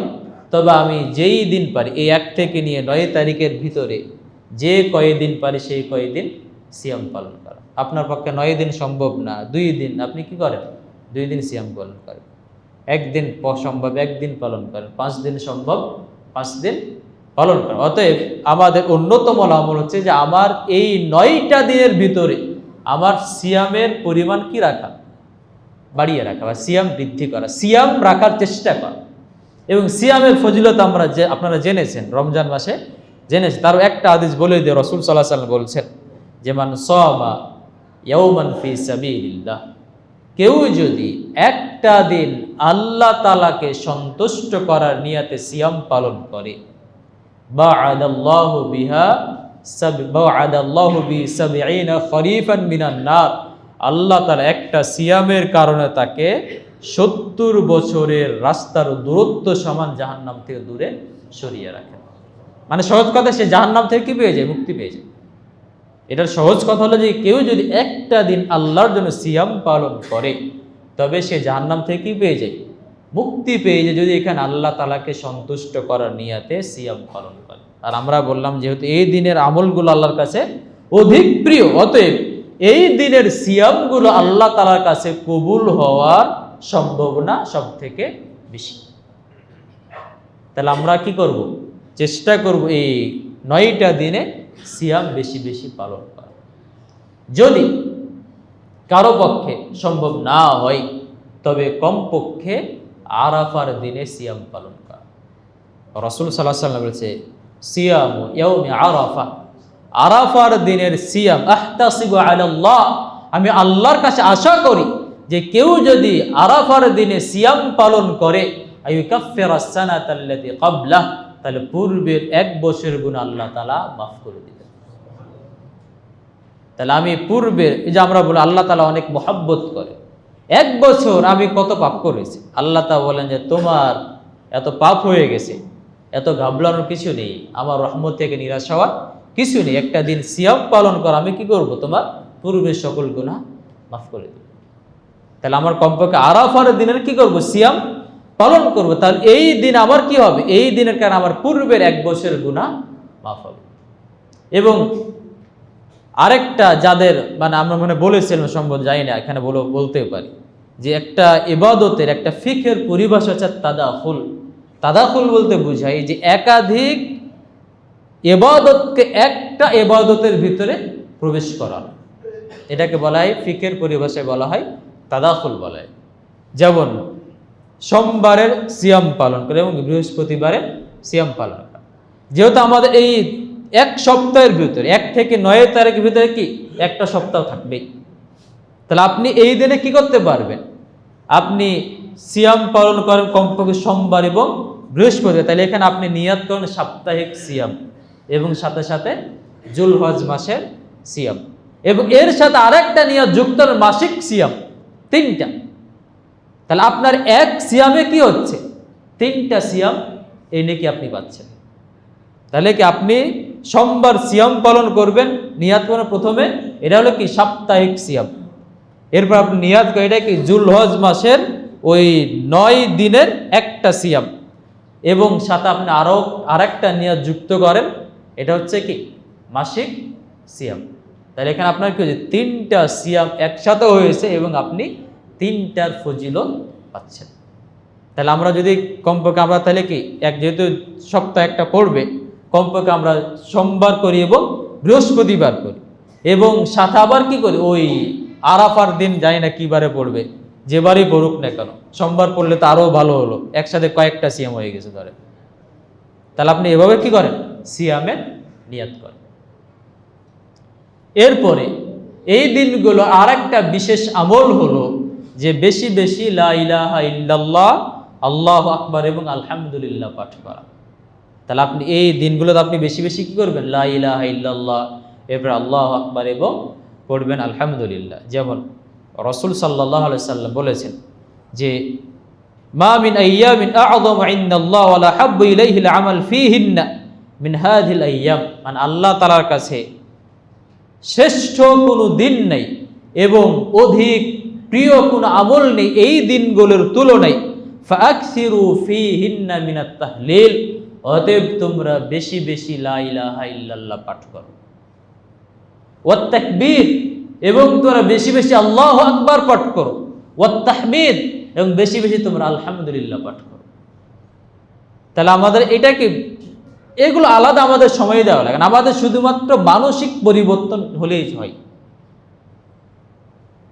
তবে আমি যেই দিন পারি, এই 1 থেকে নিয়ে 9 তারিখের ভিতরে যে কয়দিন পারি সেই কয়দিন সিয়াম পালন করা। আপনার পক্ষে 9 দিন সম্ভব না, 2 দিন, আপনি কি করেন, 2 দিন সিয়াম পালন করেন। 1 দিন সম্ভব 1 দিন পালন করেন, 5 দিন সম্ভব 5 দিন পালন করেন। অতএব আমাদের অন্যতম আমল হচ্ছে যে আমার এই 9টা দিনের ভিতরে আমার সিয়ামের পরিমাণ কি রাখা, বাড়িয়ে রাখা, বা সিয়াম বৃদ্ধি করা, সিয়াম রাখার চেষ্টা করা। এবং সিয়ামের ফজিলত আপনারা জেনেছেন, রমজান মাসে জেনেছেন। তারও একটা হাদিস বলে দিয়ে রাসূল সাল্লাল্লাহু আলাইহি ওয়াসাল্লাম বলছেন যে মান সামা ইয়াওমান ফি সাবিলিল্লাহ, কেউ যদি একটা দিন আল্লাহ তাআলাকে সন্তুষ্ট করার নিয়তে সিয়াম পালন করে, বা'আদাল্লাহু বি 70 খরিফান মিনান নার, আল্লাহ তাআলা একটা সিয়ামের কারণে তাকে 70 বছরের রাস্তার দূরত্ব সমান জাহান্নাম থেকে দূরে সরিয়ে রাখেন। মানে সহজ কথা, সে জাহান্নাম থেকে কি পেয়ে যায়, মুক্তি পেয়ে যায়। এটার সহজ কথা হলো যে কেউ যদি একটা দিন আল্লাহর জন্য সিয়াম পালন করে, তবে সে জাহান্নাম থেকে কি পেয়ে যায়, মুক্তি পেয়ে যায়, যদি এখানে আল্লাহ তাআলাকে সন্তুষ্ট করার নিয়তে সিয়াম পালন করে। আর আমরা বললাম যেহেতু এই দিনের আমলগুলো আল্লাহর কাছে অধিক প্রিয়, অতএব এই দিনের সিয়ামগুলো আল্লাহ তাআলার কাছে কবুল হওয়ার সম্ভাবনা সব থেকে বেশি। তাহলে আমরা কি করব, চেষ্টা করব এই 9টা দিনে সিয়াম বেশি বেশি পালন করা। যদি কারো পক্ষে সম্ভব না হয়, তবে কমপক্ষে আরাফার দিনে সিয়াম পালন করা। রাসূল সাল্লাল্লাহু আলাইহি ওয়াসাল্লাম বলেছে সিয়ামু ইয়াউমি আরাফা, আরাফার দিনের সিয়াম আহতাসিবু আলাল্লাহ, আমি আল্লাহর কাছে আশা করি যে কেউ যদি আরাফার দিনে সিয়াম পালন করে আইয়ুকাফফিরাস সানাতাল্লাতী ক্বাবলাহ, তাহলে পূর্বের 1 বছরের গুনাহ আল্লাহ তাআলা মাফ করে দিবেন। তাহলে আমি পূর্বের, এই যে আমরা বলি আল্লাহ তাআলা অনেক মহব্বত করে, 1 বছর আমি কত পাপ করেছি, আল্লাহ তাআলা বলেন যে তোমার এত পাপ হয়ে গেছে, এত ঘাবড়ানোর কিছু নেই, আমার রহমত থেকে নিরাশ হওয়ার কিছু নেই, একটা দিন সিয়াম পালন কর, আমি কি করব, তোমার পূর্বের সকল গুনাহ মাফ করে দেব। তাহলে আমার কমপক্ষে আরাফার দিনের কি করব, সিয়াম পালন করব। তাহলে এই দিন আমার কি হবে, এই দিনের কারণে আমার পূর্বের 1 বছরের গুনাহ মাফ হবে। এবং আরেকটা যাদের মানে আমরা মনে বলেছিলাম সম্ভব জানি না, এখানে বলতেও পারি যে একটা ইবাদতের একটা ফিকহের পরিভাষা হচ্ছে তাদাখুল। তাদাখুল বলতে বোঝায় যে একাধিক ইবাদতকে একটা ইবাদতের ভিতরে প্রবেশ করা, এটাকে বলা হয় ফিকহের পরিভাষায় বলা হয় তাদাখুল বলা হয়। যেমন সোমবারের সিয়াম পালন করে এবং বৃহস্পতিবারের সিয়াম পালন করা, যেহেতু আমাদের এই 1 সপ্তাহের ভিতরে 1 থেকে 9 তারিখের ভিতরে কি একটা সপ্তাহ থাকবেই, তাহলে আপনি এই দিনে কি করতে পারবেন, আপনি সিয়াম পালন করেন কমপক্ষে সোমবার এবং বৃহস্পতিবার, তাহলে এখানে আপনি নিয়াত করেন সাপ্তাহিক সিয়াম এবং সাথে সাথে জুলহজ মাসের সিয়াম, এবং এর সাথে আরেকটা নিয়াত যুক্ত মাসিক সিয়াম, 3টা। তাহলে আপনার 1 সিয়ামে কি হচ্ছে, 3টা সিয়াম এই নাকি আপনি পাচ্ছেন। তাহলে কি আপনি সোমবার সিয়াম পালন করবেন, নিয়াত করেন প্রথমে, এটা হলো কি সাপ্তাহিক সিয়াম, এরপর আপনি নিয়াত করেন এটা কি জুলহজ মাসের ওই 9 দিনের একটা সিয়াম, এবং সাথে আপনি আরেকটা নিয়াত যুক্ত করেন, এটা হচ্ছে কি মাসিক সিয়াম। তাহলে এখানে আপনার কি হচ্ছে 3টা সিয়াম একসাথে হয়েছে এবং আপনি 3টার ফজিলত পাচ্ছেন। তাহলে আমরা যদি কমপক্ষে আমরা তাহলে কি যেহেতু সপ্তাহ একটা পড়বে, কমপক্ষে আমরা সোমবার করি এবং বৃহস্পতিবার করি, এবং সাথে আবার কি করি ওই আরাফার দিন জানি না কি বারে পড়বে, যেবারই পড়ুক না কেন, সোমবার পড়লে তো আরো ভালো হলো, একসাথে কয়েকটা সিয়াম হয়ে গেছে ধরে। তাহলে আপনি এভাবে কি করেন, সিয়ামের নিয়াত করেন। এরপরে এই দিনগুলো আরেকটা বিশেষ আমল হলো যে বেশি বেশি লা ইলাহা ইল্লাল্লাহ, আল্লাহু আকবার এবং আলহামদুলিল্লাহ পাঠ করা। তাহলে আপনি এই দিনগুলোতে আপনি বেশি বেশি কি করবেন, লা ইলাহা ইল্লাল্লাহ, এরপর আল্লাহু আকবার এবং পড়বেন আলহামদুলিল্লাহ। যেমন রাসূল সাল্লাল্লাহু আলাইহি সাল্লাম বলেছেন যে মা মিন আইয়ামিন আ'যামু ইনদাল্লাহি ওয়া লা হাব্বু ইলাইহিল আমাল ফীহিন্না মিন হাযিহিল আইয়াম, মানে আল্লাহ তাআলার কাছে শ্রেষ্ঠ কোনো দিন নেই এবং অধিক প্রিয় কোনো আমল নেই এই দিনগুলোর তুলনায়। ফাআকসিরু ফীহিন্না মিনাত তাহলিল, অতএব তোমরা বেশি বেশি লা ইলাহা ইল্লাল্লাহ পাঠ করো, ওয়াত তাকবীর, এবং তোমরা বেশি বেশি আল্লাহু আকবার পাঠ করো, ওয়াত তাহমিদ, এবং বেশি বেশি তোমরা আলহামদুলিল্লাহ পাঠ করো। তাহলে আমাদের এটা কি এগুলো আলাদা আমাদের সময় দেওয়া লাগে না, আমাদের শুধুমাত্র মানসিক পরিবর্তন হলেই হয়।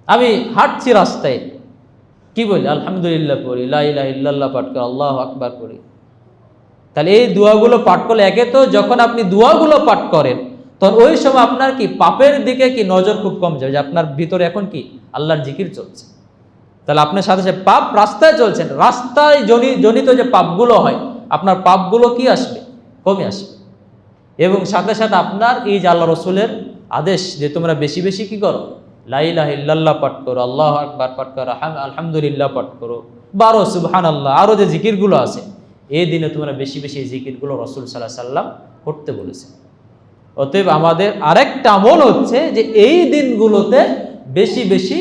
আমি হাঁটছি রাস্তায়, কি বলি, আলহামদুলিল্লাহ পড়ি, লা ইলাহা ইল্লাল্লাহ পাঠ করি, আল্লাহু আকবার পড়ি। তাহলে এই দোয়াগুলো পাঠ করলে একে তো যখন আপনি দোয়াগুলো পাঠ করেন তখন ওই সময় আপনার কি পাপের দিকে কি নজর খুব কম যাবে, যে আপনার ভিতরে এখন কি আল্লাহর জিকির চলছে। তাহলে আপনার সাথে সাথে পাপ রাস্তায় চলছেন, রাস্তায় জনিত যে পাপগুলো হয় আপনার পাপগুলো কি আসবে, কমে আসবে। এবং সাথে সাথে আপনার এই যে আল্লাহ রসুলের আদেশ যে তোমরা বেশি বেশি কি করো, লা ইলাহা ইল্লাল্লাহ পাঠ করো, আল্লাহু আকবার পাঠ করো, আলহামদুলিল্লাহ পাঠ করো, 12 সুবহানাল্লাহ, আরো যে জিকিরগুলো আছে এই দিনে তোমরা বেশি বেশি এই জিকিরগুলো রাসূল সাল্লাল্লাহু আলাইহি সাল্লাম করতে বলেছে। অতএব আমাদের আরেকটা আমল হচ্ছে যে এই দিনগুলোতে বেশি বেশি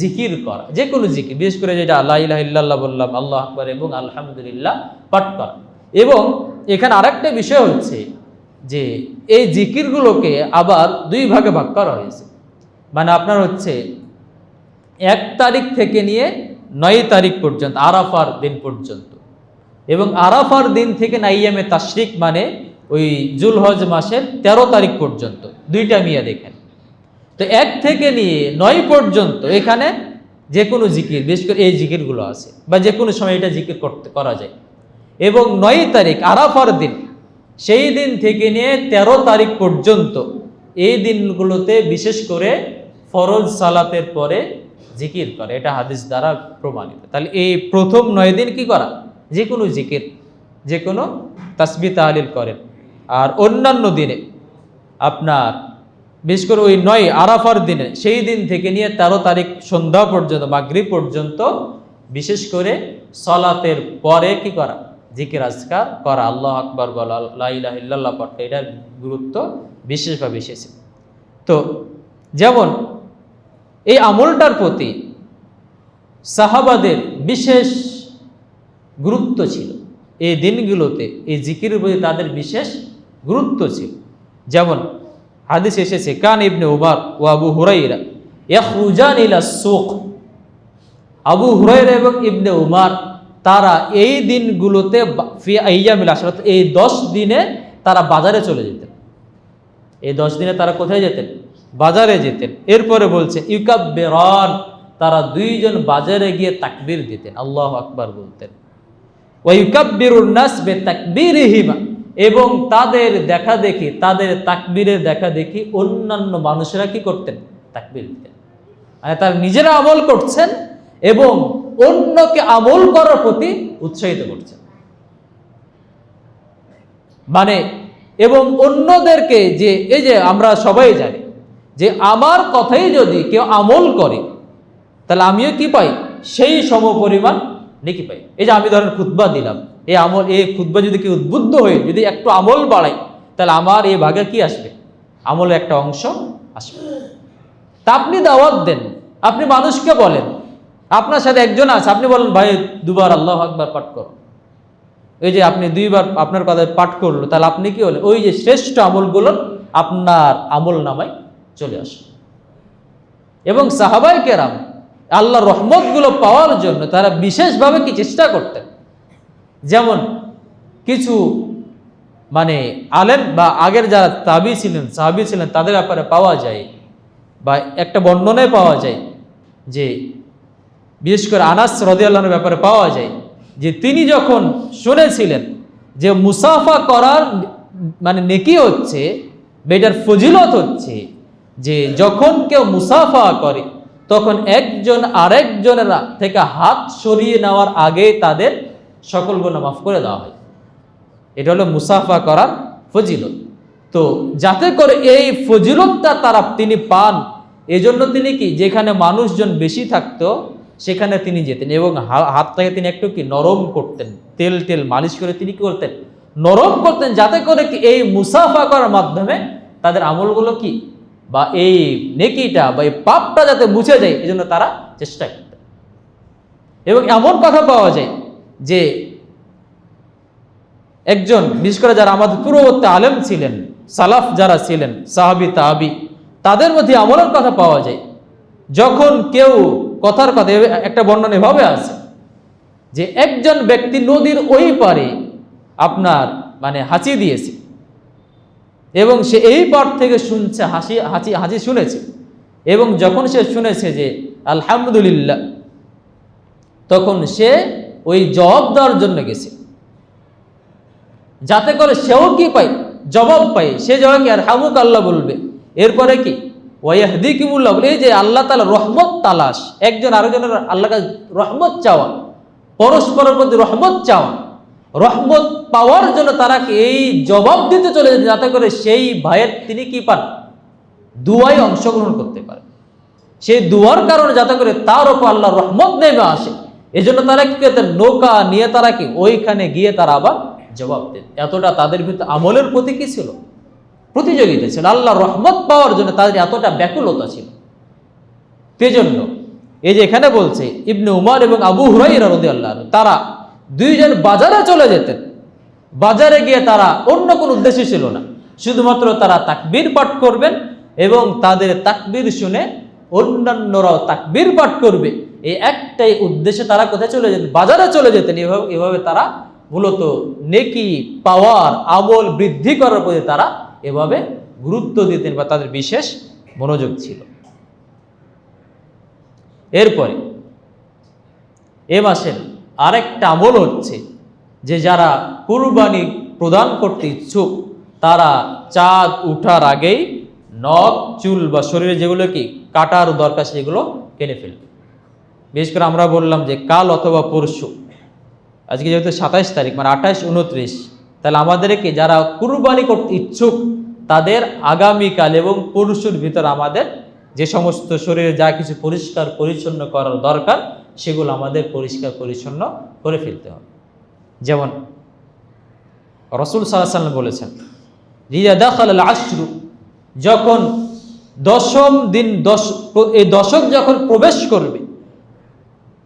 জিকির করা, যে কোনো জিকির, বিশেষ করে যেটা লা ইলাহা ইল্লাল্লাহ বললাম, আল্লাহু আকবার এবং আলহামদুলিল্লাহ পাঠ করা। এবং এখানে আরেকটা বিষয় হচ্ছে যে এই জিকিরগুলোকে আবার 2 ভাগে ভাগ করা হয়েছে, মানে আপনার হচ্ছে 1 তারিখ থেকে নিয়ে 9 তারিখ পর্যন্ত, আরাফার দিন পর্যন্ত, এবং আরাফার দিন থেকে আইয়ামে তাশরিক মানে ওই জুলহজ মাসের 13 তারিখ পর্যন্ত, 2টা মিয়া দেখেন। তো 1 থেকে নিয়ে 9 পর্যন্ত এখানে যে কোনো জিকির, বিশেষ করে এই জিকিরগুলো আছে, বা যে কোনো সময় এটা জিকির করা যায়। এবং 9 তারিখ আরাফার দিন, সেই দিন থেকে নিয়ে 13 তারিখ পর্যন্ত এই দিনগুলোতে বিশেষ করে ফরজ সালাতের পরে জিকির করে, এটা হাদিস দ্বারা প্রমাণিত। তাহলে এই প্রথম 9 দিন কি করা, যে কোনো জিকির, যে কোনো তাসবিহ তাহলিল করেন। আর অন্যান্য দিনে আপনার বিশেষ করে ওই 9 আরাফার দিনে, সেই দিন থেকে নিয়ে 13 তারিখ সন্ধ্যা পর্যন্ত, মাগরিব পর্যন্ত বিশেষ করে সালাতের পরে কি করা, জিকির আজকার করা, আল্লাহ আকবার বলা, লা ইলাহা ইল্লাল্লাহ পড়া, এটার গুরুত্ব বিশেষভাবে এসেছে। তো যেমন এই আমলটার প্রতি সাহাবাদের বিশেষ গুরুত্ব ছিল, এই দিনগুলোতে এই জিকিরের প্রতি তাদের বিশেষ গুরুত্ব ছিল। যেমন হাদিস এসেছে, কান ইবনে উমর ও আবু হুরাইরা ইয়াখরুজান ইলা সুক, আবু হুরাইরা এবং ইবনে উমর তারা এই দিনগুলোতে ফি আইয়ামিল আশরাত, এই 10 দিনে তারা বাজারে চলে যেতেন। এই 10 দিনে তারা কোথায় যেতেন, বাজারে যেতেন। এরপরে বলছে ইউকাব্বিরান, তারা দুইজন বাজারে গিয়ে তাকবীর দিতেন, আল্লাহু আকবার বলতেন। ওয়া ইউকাব্বিরুন নাস বিতাকবীরিহিমা, এবং তাদের দেখা দেখি, তাদের তাকবীরের দেখা দেখি অন্যান্য মানুষেরা কি করতেন, তাকবীর দিতেন। মানে তারা নিজেরা আমল করছেন এবং অন্যকে আমল করার প্রতি উৎসাহিত করছেন। মানে এবং অন্যদেরকে, যে এই যে আমরা সবাই জানি যে আমার কথাই যদি কেউ আমল করে তাহলে আমিও কি পাই, সেই সমপরিমাণ নেকি পাই। এই যে আমি ধরেন খুতবা দিলাম, এই আমল, এই খুতবা যদি কেউ উদ্বুদ্ধ হয়ে যদি একটু আমল বাড়াই, তাহলে আমার এই ভাগে কি আসবে, আমলের একটা অংশ আসবে। তা আপনি দাওয়াত দেন, আপনি মানুষকে বলেন, আপনার সাথে একজন আছে, আপনি বলেন ভাই 2 বার আল্লাহু আকবার পাঠ করো, এই যে আপনি 2 বার আপনার কথা পাঠ করলো, তাহলে আপনি কি হলেন, ওই যে শ্রেষ্ঠ আমলগুলো আপনার আমল নামায় চলে আসে। এবং সাহাবায়ে কেরাম আল্লাহর রহমতগুলো পাওয়ার জন্য তারা বিশেষভাবে কি চেষ্টা করতেন। যেমন কিছু মানে আলেম বা আগের যারা তাবি ছিলেন, সাহাবী ছিলেন, তাদের ব্যাপারে পাওয়া যায় বা একটা বর্ণনায় পাওয়া যায় যে বিশেষ করে আনাস রাদিয়াল্লাহু আনহুর ব্যাপারে পাওয়া যায় যে তিনি যখন শুনেছিলেন যে মুসাফা করার মানে নেকি হচ্ছে, বেটার ফজিলত হচ্ছে, যে যখন কেউ মুসাফা করে তখন একজন আরেকজনের থেকে হাত সরিয়ে নেওয়ার আগে তাদের সকল গুনাহ মাফ করে দেওয়া হয়। এটা হলো মুসাফা করার ফজিলত। তো যাতে করে এই ফজিলতটা তিনি পান, এজন্য তিনি কি, যেখানে মানুষজন বেশি থাকতো সেখানে তিনি যেতেন এবং হাতটাকে তিনি একটু কি নরম করতেন, তেল মালিশ করে তিনি কি করতেন, নরম করতেন, যাতে করে কি এই মুসাফা করার মাধ্যমে তাদের আমলগুলো কি বা এই নেকিটা বা এই পাপটা যাতে মুছে যায়, এজন্য তারা চেষ্টা করতেন। এবং এমন কথা পাওয়া যায় যে একজন বিশেষ করে যারা আমাদের পূর্ববর্তী আলেম ছিলেন, সালাফ যারা ছিলেন, সাহাবী তাবি, তাদের মধ্যে আমলের কথা পাওয়া যায়। যখন কেউ কথার কথা, একটা বর্ণনা এভাবে আছে যে একজন ব্যক্তি নদীর ওই পারে আপনার মানে হাঁচি দিয়েছে এবং সে এই পার থেকে শুনছে, হাঁচি শুনেছে, এবং যখন সে শুনেছে যে আলহামদুলিল্লাহ, তখন সে ওই জবাব দেওয়ার জন্য গেছে, যাতে করে সেও কি পায়, জবাব পায়। সে যখন আরহামুক আল্লাহ বলবে, এরপরে কি ওয়াহদিকুমুল্লাহ, এই যে আল্লাহ তাআলা রহমত তালাশ, একজন আরেকজনের আল্লাহ কাছে রহমত চাওয়া, পরস্পরের প্রতি রহমত চাওয়া, রহমত পাওয়ার জন্য তারা এই জবাব দিতে চলে যায়, যাতে করে সেই ভাইয়ের তিনি কি পান, দুয়ায় অংশগ্রহণ করতে পারে। সেই দুয়ার কারণে যাতে করে তার উপর আল্লাহর রহমত নেমে আসে, এজন্য তারা কি করতেন, নৌকা নিয়ে তারা কি ওইখানে গিয়ে তারা আবার জবাব দেন। এতটা তাদের ভিতরে আমলের প্রতি কি ছিল, প্রতিযোগিতা ছিল, আল্লাহর রহমত পাওয়ার জন্য তাদের এতটা ব্যাকুলতা ছিল। সেজন্য এই যে এখানে বলছে ইবনে উমর এবং আবু হুরায়রা রাদিয়াল্লাহু আনহু, তারা দুইজন বাজারে চলে যেতেন। বাজারে গিয়ে তারা অন্য কোনো উদ্দেশ্য ছিল না, শুধুমাত্র তারা তাকবীর পাঠ করবেন এবং তাদের তাকবীর শুনে অন্যান্যরাও তাকবীর পাঠ করবে, এই একটাই উদ্দেশ্যে তারা কোথায় চলে যেতেন, বাজারে চলে যেতেন। এভাবে তারা মূলত নেকি পাওয়ার, আমল বৃদ্ধি করার প্রতি তারা এভাবে গুরুত্ব দিতেন বা তাদের বিশেষ মনোযোগ ছিল। এরপরে এ মাসের আরেকটা আমল হচ্ছে যে যারা কুরবানি প্রদান করতে ইচ্ছুক তারা চাঁদ উঠার আগেই নখ চুল বা শরীরে যেগুলো কি কাটার দরকার সেগুলো কেটে ফেলবে। বিশেষ করে আমরা বললাম যে কাল অথবা পরশু, আজকে যেহেতু 27 তারিখ মানে 28, 29, তাহলে আমাদেরকে যারা কুরবানি করতে ইচ্ছুক তাদের আগামীকাল এবং পরশুর ভিতর আমাদের যে সমস্ত শরীরে যা কিছু পরিষ্কার পরিচ্ছন্ন করার দরকার সেগুলো আমাদের পরিষ্কার পরিচ্ছন্ন করে ফেলতে হবে। যেমন রাসূল সাল্লাল্লাহু আলাইহি ওয়াসাল্লাম বলেছেন, ইযা দাখালাল আশরু, যখন দশম দিন এই দশক যখন প্রবেশ করবে,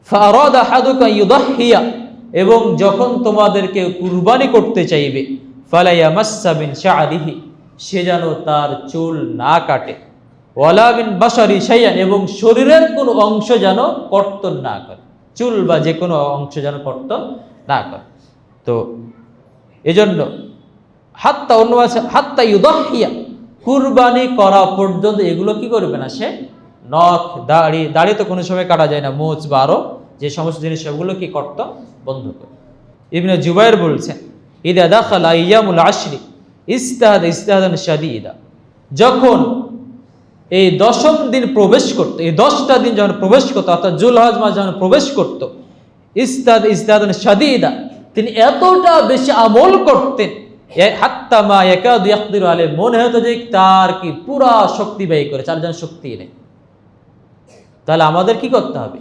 ফারাদা আহাদুকা ইউদাহিয়া, এবং যখন তোমাদেরকে কুরবানি করতে চাইবে, ফালা ইয়ামাসসা মিন শা'রিহি, সে যেন তার চুল না কাটে, ওয়ালা মিন বাশারি শাইআন, এবং শরীরের কোনো অংশ যেন কর্তন না করে, চুল বা যে কোনো অংশ যেন কর্তন না করে। তো এজন্য হাত্তা অন্য আছে হাত্তা ইউদাহিয়া, কুরবানি করা পর্যন্ত এগুলো কি করবে না সে, নখ দাড়ি তো কোনো সময় কাটা যায় না, মোচ বা আরো যে সমস্ত জিনিস সেগুলো কি কর্তন বন্ধ করে। ইবনে জুবাইর বলছেন, ইদা দাখালা আইয়ামুল আশরি ইস্তাহাদান শাদীদা, যখন এই দশম দিন প্রবেশ করতো, এই 10টা দিন যখন প্রবেশ করতো, অর্থাৎ যুলহজ মাস যখন প্রবেশ করতো, ইস্তাহাদান শাদীদা, তিনি এতটা বেশি আমল করতেন, হাত্তা মা ইয়াকাদু ইয়াকদিরু আলাইহি, মনে হতো যে তার কি পুরা শক্তি ব্যয় করে, তার যেন শক্তি নেই। তাহলে আমাদের কি করতে হবে,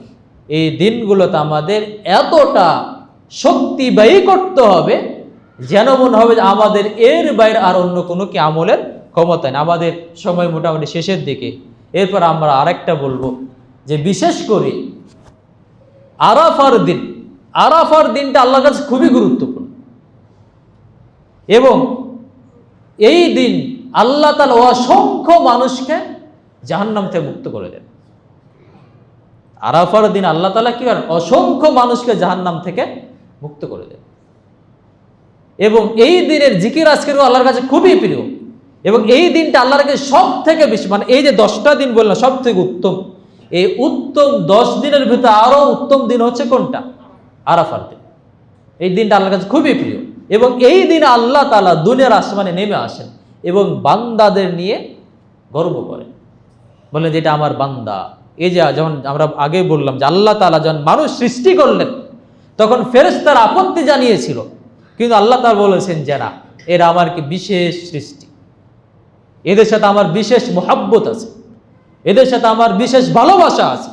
এই দিনগুলোতে আমাদের এতটা শক্তি ব্যয় করতে হবে যেন মনে হবে যে আমাদের এর বাইরে আর অন্য কোনো কি আমলের ক্ষমতা নেই। আমাদের সময় মোটামুটি শেষের দিকে, এরপর আমরা আরেকটা বলবো যে বিশেষ করে আরাফার দিনটা আল্লাহর কাছে খুবই গুরুত্বপূর্ণ, এবং এই দিন আল্লাহ তাআলা অসংখ্য মানুষকে জাহান্নাম থেকে মুক্ত করে দেন। আরাফার দিন আল্লাহ তাআলা কি করেন, অসংখ্য মানুষকে জাহান্নাম থেকে মুক্ত করে দেন। এবং এই দিনের জিকির আজকের আল্লাহর কাছে খুবই প্রিয়, এবং এই দিনটা আল্লাহর কাছে সব থেকে বেশি, মানে এই যে 10টা দিন বললাম সব থেকে উত্তম, এই উত্তম 10 দিনের ভিতরে আরো উত্তম দিন হচ্ছে কোনটা, আরাফার দিন। এই দিনটা আল্লাহর কাছে খুবই প্রিয়, এবং এই দিনে আল্লাহ তাআলা দুনিয়ার আসমানে নেমে আসেন এবং বান্দাদের নিয়ে গর্ব করেন, বলেন যেটা আমার বান্দা। এই যে যখন আমরা আগে বললাম যে আল্লাহ তাআলা যখন মানুষ সৃষ্টি করলেন তখন ফেরেশতারা আপত্তি জানিয়েছিল, কিন্তু আল্লাহ তাআলা বলেছেন যে না, এরা আমার কি বিশেষ সৃষ্টি, এদের সাথে আমার বিশেষ মহব্বত আছে, এদের সাথে আমার বিশেষ ভালোবাসা আছে,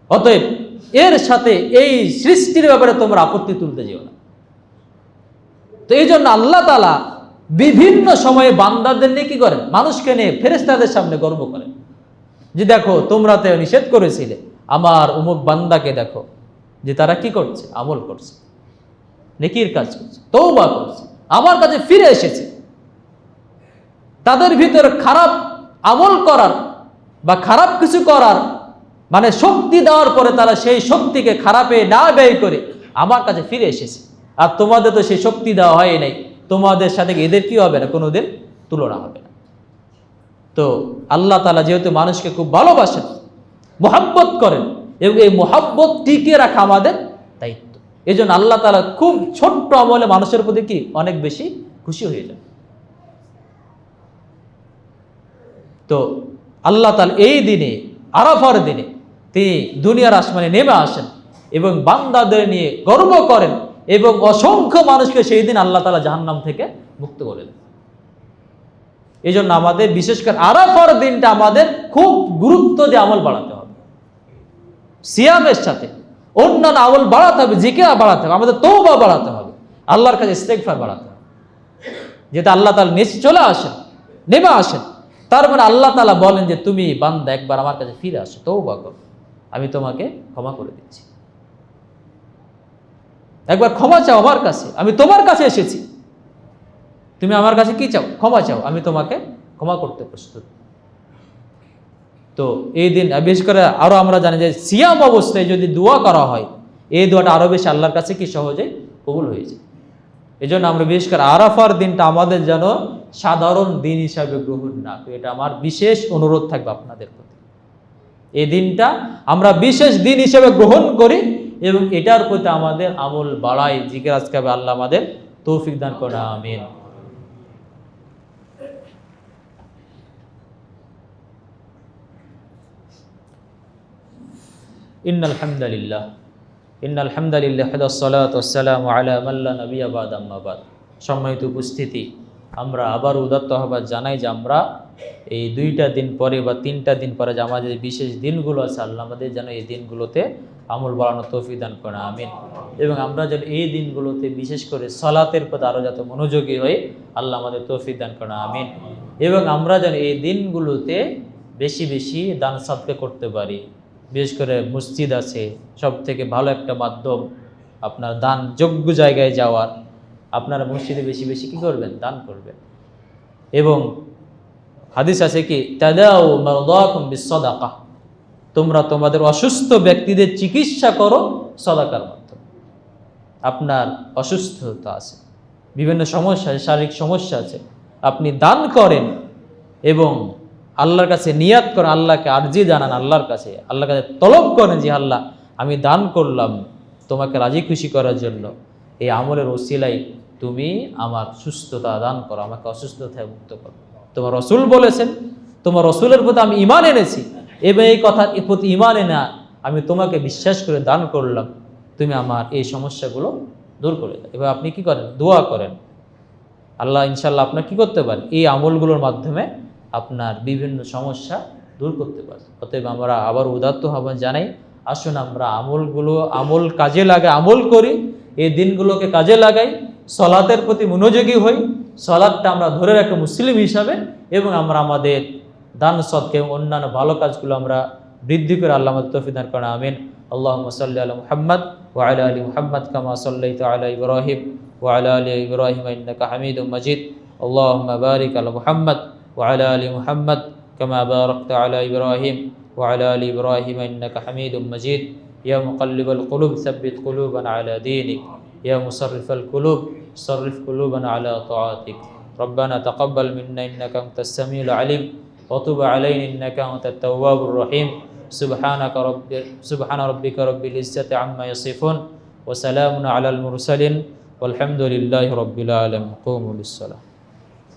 অতএব এর সাথে এই সৃষ্টির ব্যাপারে তোমরা আপত্তি তুলতে যেও না। তো এই জন্য আল্লাহ তাআলা বিভিন্ন সময়ে বান্দাদের নিয়ে কি করেন, মানুষকে নিয়ে ফেরেশতাদের সামনে গর্ব করেন যে দেখো তোমরা তো নিষেধ করেছিলে, আমার অমুক বান্দাকে দেখো যে তারা কি করছে, আমল করছে, নেকির কাজ করছে, তওবা করছে, আমার কাছে ফিরে এসেছে। তাদের ভিতর খারাপ আমল করার বা খারাপ কিছু করার মানে শক্তি দেওয়ার পরে তারা সেই শক্তিকে খারাপে না ব্যয় করে আমার কাছে ফিরে এসেছে। আর তোমাদের তো সেই শক্তি দেওয়া হয় নাই, তোমাদের সাথে এদের কি হবে না, কোনোদিন তুলনা হবে না। তো আল্লাহ তাআলা যেহেতু মানুষকে খুব ভালোবাসেন, মহব্বত করেন, এবং এই মহব্বত টিকিয়ে রাখা আমাদের দায়িত্ব। এই জন্য আল্লাহ তাআলা খুব ছোট্ট আমলে মানুষের প্রতি কি অনেক বেশি খুশি হয়ে যায়। তো আল্লাহ তাআলা এই দিনে, আরাফার দিনে তিনি দুনিয়ার আসমানে নেমে আসেন এবং বান্দাদের নিয়ে গর্ব করেন, এবং অসংখ্য মানুষকে সেই দিন আল্লাহ তাআলা জাহান্নাম থেকে মুক্ত করে দেন। এই জন্য আমাদের বিশেষ করে আরাফার দিনটা আমাদের খুব গুরুত্ব দিয়ে আমল বাড়াতে হবে, সিয়ামের সাথে অন্যান্য আমল বাড়াতে হবে, জিকির বাড়াতে হবে, আমাদের তওবা বাড়াতে হবে, আল্লাহর কাছে ইস্তেগফার বাড়াতে হবে, যেটা আল্লাহ তাআলা নিজ চলে আসেন, নেমে আসেন। তার মানে আল্লাহ তাআলা বলেন যে তুমি বান্দা একবার আমার কাছে ফিরে আসো, তওবা করো, আমি তোমাকে ক্ষমা করে দিচ্ছি। একবার ক্ষমা চাও আমার কাছে, আমি তোমার কাছে এসেছি, তুমি আমার কাছে কি চাও, ক্ষমা চাও, আমি তোমাকে ক্ষমা করতে প্রস্তুত। তো এই দিন বিশেষ করে আরো আমরা জানি যে সিয়াম অবস্থায় যদি দোয়া করা হয়, এই দোয়াটা আরো বেশি আল্লাহর কাছে কি সহজে কবুল হয়ে যায়। এই জন্য আমরা বিশেষ করে আরাফার দিনটা আমাদের যেন সাধারণ দিন হিসাবে গ্রহণ না করি, এটা আমার বিশেষ অনুরোধ থাকবে আপনাদের প্রতি। এই দিনটা আমরা বিশেষ দিন হিসেবে গ্রহণ করি এবং এটার প্রতি আমাদের আমল বাড়াই, জিকির আজকাবে। আল্লাহ আমাদের তৌফিক দান করুন, আমিন। ইন্নাল হামদালিল্লাহ ওয়াসসালাতু ওয়াসসালামু আলা মান লা নাবিয়্যা বা'দা, আম্মা বা'দ। সম্মানিত উপস্থিতি, আমরা আবার উদাত্ত আহ্বান জানাই যে আমরা এই 2টা দিন পরে বা 3টা দিন পরে যে আমাদের বিশেষ দিনগুলো আছে, আল্লাহ আমাদের যেন এই দিনগুলোতে আমল বাড়ানোর তৌফিক দান করেন, আমিন। এবং আমরা যেন এই দিনগুলোতে বিশেষ করে সালাতের প্রতি আরও যাতে মনোযোগী হই, আল্লাহ আমাদের তৌফিক দান করেন, আমিন। এবং আমরা যেন এই দিনগুলোতে বেশি বেশি দান সাদকা করতে পারি। বিশেষ করে মসজিদ আছে, সব থেকে ভালো একটা মাধ্যম আপনার দান যোগ্য জায়গায় যাওয়ার। আপনারা মসজিদে বেশি বেশি কী করবেন? দান করবেন। এবং হাদিস আছে কি, তাদাউ মারদাকুম বিসসাদাকা, তোমরা তোমাদের অসুস্থ ব্যক্তিদের চিকিৎসা করো সাদাকার মাধ্যমে। আপনার অসুস্থতা আছে, বিভিন্ন সমস্যা, শারীরিক সমস্যা আছে, আপনি দান করেন এবং আল্লাহর কাছে নিয়াত করেন, আল্লাহকে আরজি জানান, আল্লাহর কাছে তলব করেন যে আল্লাহ আমি দান করলাম তোমাকে রাজি খুশি করার জন্য, এই আমলের ওসিলাই তুমি আমার সুস্থতা দান করো, আমাকে অসুস্থতায় মুক্ত করো। তোমার রসুল বলেছেন, তোমার রসুলের প্রতি আমি ঈমান এনেছি এবং এই কথার প্রতি ঈমান এনে আমি তোমাকে বিশ্বাস করে দান করলাম, তুমি আমার এই সমস্যাগুলো দূর করে দাও। এবার আপনি কি করেন? দোয়া করেন, আল্লাহ ইনশাল্লাহ আপনার কি করতে পারেন? এই আমলগুলোর মাধ্যমে আপনার বিভিন্ন সমস্যা দূর করতে পারে। অতএব আমরা আবার উদাত্ত আহ্বান জানাই, আসুন আমরা আমল কাজে লাগাই, আমল করি, এই দিনগুলোকে কাজে লাগাই, সলাতের প্রতি মনোযোগী হই, সলাতটা আমরা ধরে রাখি মুসলিম হিসাবে, এবং আমরা আমাদের দান সদকা এবং অন্যান্য ভালো কাজগুলো আমরা বৃদ্ধি করে আল্লাহ আমাদের তৌফিক দান করেন, আমিন। আল্লাহুম্মা সাল্লি আলা মুহাম্মদ ওয়া আলা আলি মুহাম্মদ কামা সাল্লাইতা আলা ইব্রাহিম ওয়া আলা আলি ইব্রাহিম ইন্নাকা হামিদুম মাজিদ। আল্লাহুম্মা বারিক আলা মুহাম্মদ ওয়া আলা আলি মুহাম্মদ কামা বারাকতা আলা ইব্রাহিম ওয়া আলা আলি ইব্রাহিম ইন্নাকা হামিদুম মাজিদ। ইয়া মুকাল্লিবাল কুলুব সাব্বিত কুলুবানা আলা দীনিক, ইয়া মুসাররিফাল কুলুব صرف قلوبنا على طاعتك. ربنا تقبل منا إنك أنت السميع العليم وتب علينا إنك أنت التواب الرحيم. سبحان ربك رب العزة عما يصفون وسلام على المرسلين والحمد لله رب العالمين. قوموا للصلاة.